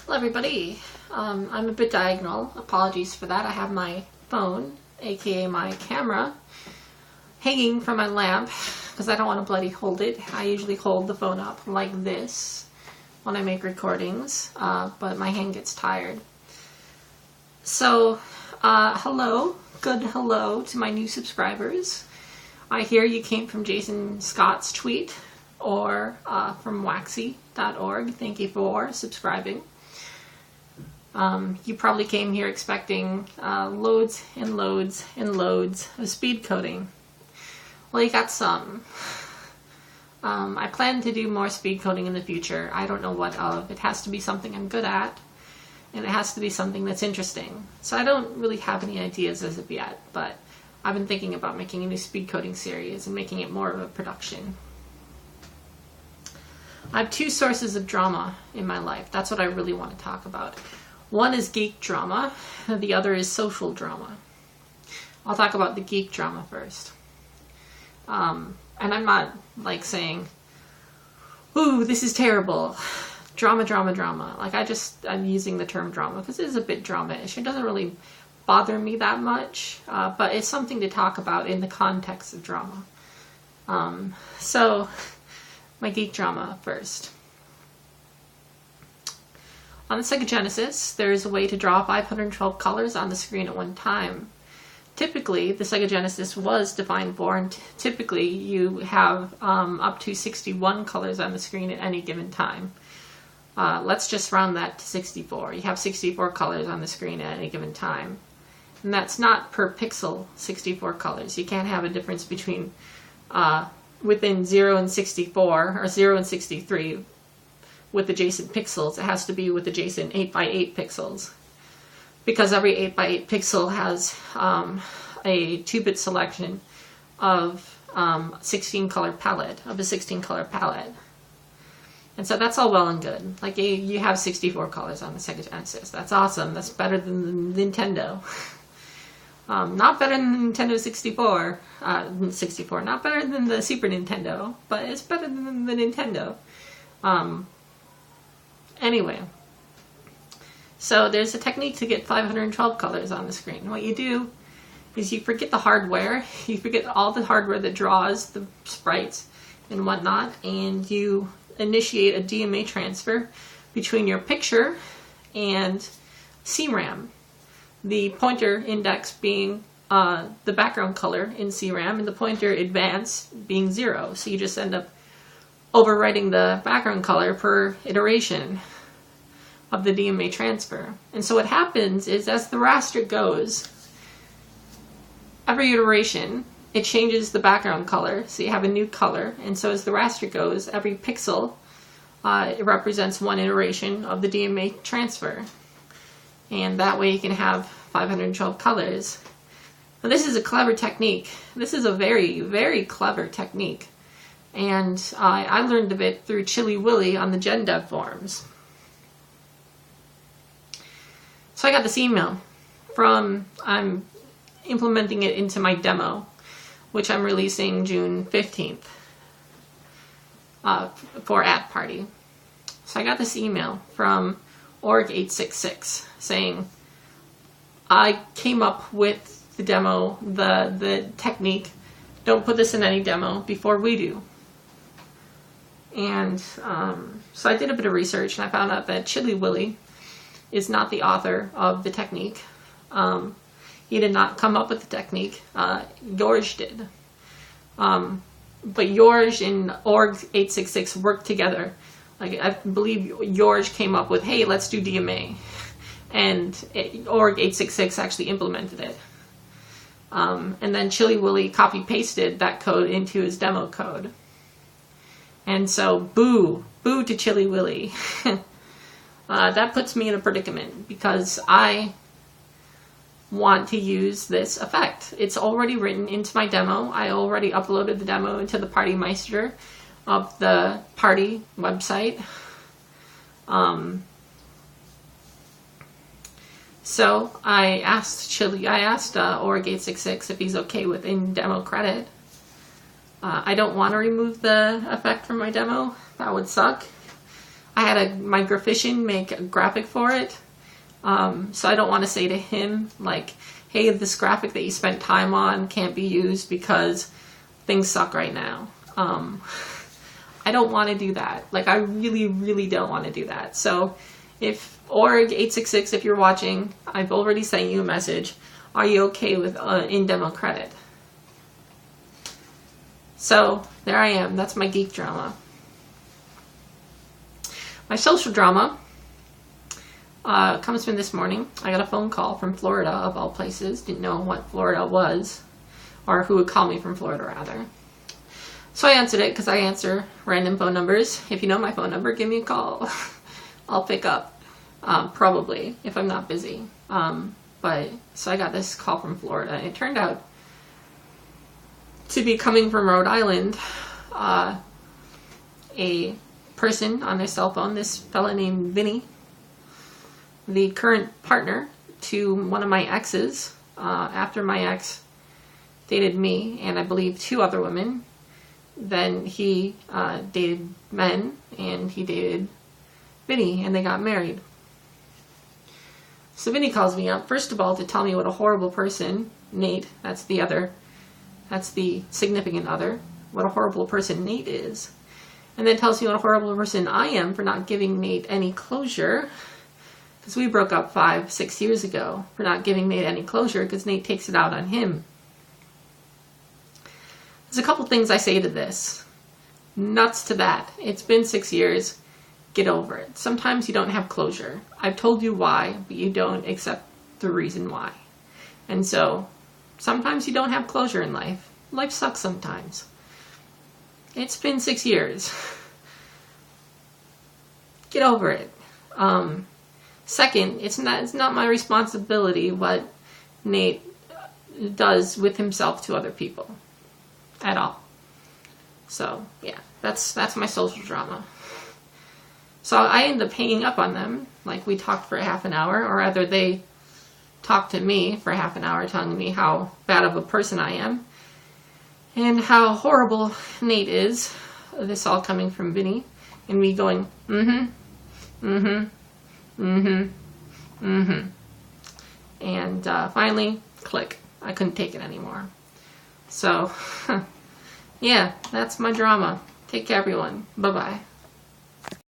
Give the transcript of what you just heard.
Hello everybody. I'm a bit diagonal. Apologies for that. I have my phone, aka my camera, hanging from my lamp because I don't want to bloody hold it. I usually hold the phone up like this when I make recordings, but my hand gets tired. So, hello. Good hello to my new subscribers. I hear you came from Jason Scott's tweet or from waxy.org. Thank you for subscribing. You probably came here expecting loads and loads and loads of speed coding. Well, you got some. I plan to do more speed coding in the future. I don't know what of. It has to be something I'm good at, and it has to be something that's interesting. So I don't really have any ideas as of yet, but I've been thinking about making a new speed coding series and making it more of a production. I have two sources of drama in my life. That's what I really want to talk about. One is geek drama, and the other is social drama. I'll talk about the geek drama first. And I'm not like saying, ooh, this is terrible. Drama, drama, drama. Like I'm using the term drama because it is a bit drama-ish. It doesn't really bother me that much, but it's something to talk about in the context of drama. So, my geek drama first. On the Sega Genesis, there is a way to draw 512 colors on the screen at one time. Typically, the Sega Genesis was defined for, and typically you have up to 61 colors on the screen at any given time. Let's just round that to 64. You have 64 colors on the screen at any given time. And that's not per pixel 64 colors. You can't have a difference between within 0 and 64 or 0 and 63 with adjacent pixels. It has to be with adjacent 8x8 pixels. Because every 8x8 pixel has a 2-bit selection of 16 color palette, of a 16 color palette. And so that's all well and good. Like you have 64 colors on the Sega Genesis. That's awesome. That's better than the Nintendo. Not better than the Nintendo 64. Not better than the Super Nintendo, but it's better than the Nintendo. Anyway. So there's a technique to get 512 colors on the screen. What you do is you forget the hardware. You forget all the hardware that draws the sprites and whatnot, and you initiate a DMA transfer between your picture and CRAM. The pointer index being the background color in CRAM, and the pointer advance being 0. So you just end up overwriting the background color per iteration of the DMA transfer. And so what happens is as the raster goes, every iteration, it changes the background color, so you have a new color. And so as the raster goes, every pixel, it represents one iteration of the DMA transfer. And that way you can have 512 colors. Now this is a clever technique. This is a very, very clever technique. And I learned of it through Chili Willy on the GenDev forums. So I got this email I'm implementing it into my demo, which I'm releasing June 15th for At Party. So I got this email from org866 saying, I came up with the demo, the technique. Don't put this in any demo before we do. And so I did a bit of research and I found out that Chili Willy is not the author of the technique. He did not come up with the technique. George did. But George and org866 worked together. Like I believe George came up with, hey, let's do DMA. And org866 actually implemented it. And then Chili Willy copy-pasted that code into his demo code. And so, boo to Chili Willy. That puts me in a predicament because I want to use this effect. It's already written into my demo. I already uploaded the demo into the Party Meister of the party website. So I asked org866 if he's okay with in-demo credit. I don't want to remove the effect from my demo. That would suck. I had my graphician make a graphic for it. So I don't want to say to him, like, hey, this graphic that you spent time on can't be used because things suck right now. I don't want to do that. Like, I really, really don't want to do that. So if Org866, if you're watching, I've already sent you a message. Are you okay with in-demo credit? So there I am. That's my geek drama. My social drama comes from this morning. I got a phone call from Florida, of all places. Didn't know what Florida was, or who would call me from Florida, rather. So I answered it because I answer random phone numbers. If you know my phone number, give me a call. I'll pick up, probably, if I'm not busy. So I got this call from Florida, and it turned out to be coming from Rhode Island. A person on their cell phone, this fella named Vinny, the current partner to one of my exes, after my ex dated me and I believe 2 other women. Then he dated men, and he dated Vinny, and they got married. So Vinny calls me up, first of all, to tell me what a horrible person, Nate, that's the significant other, what a horrible person Nate is. And then tells me what a horrible person I am for not giving Nate any closure, because we broke up 5-6 years ago, for not giving Nate any closure because Nate takes it out on him. There's a couple things I say to this. Nuts to that. It's been 6 years. Get over it. Sometimes you don't have closure. I've told you why, but you don't accept the reason why. And so, sometimes you don't have closure in life. Life sucks sometimes. It's been 6 years. Get over it. Second, it's not my responsibility what Nate does with himself to other people. At all. So, yeah, that's my social drama. So I ended up hanging up on them. Like, we talked for half an hour, or rather they talked to me for half an hour telling me how bad of a person I am and how horrible Nate is. This all coming from Vinny, and me going, and finally, click. I couldn't take it anymore. So, yeah, that's my drama. Take care, everyone. Bye-bye.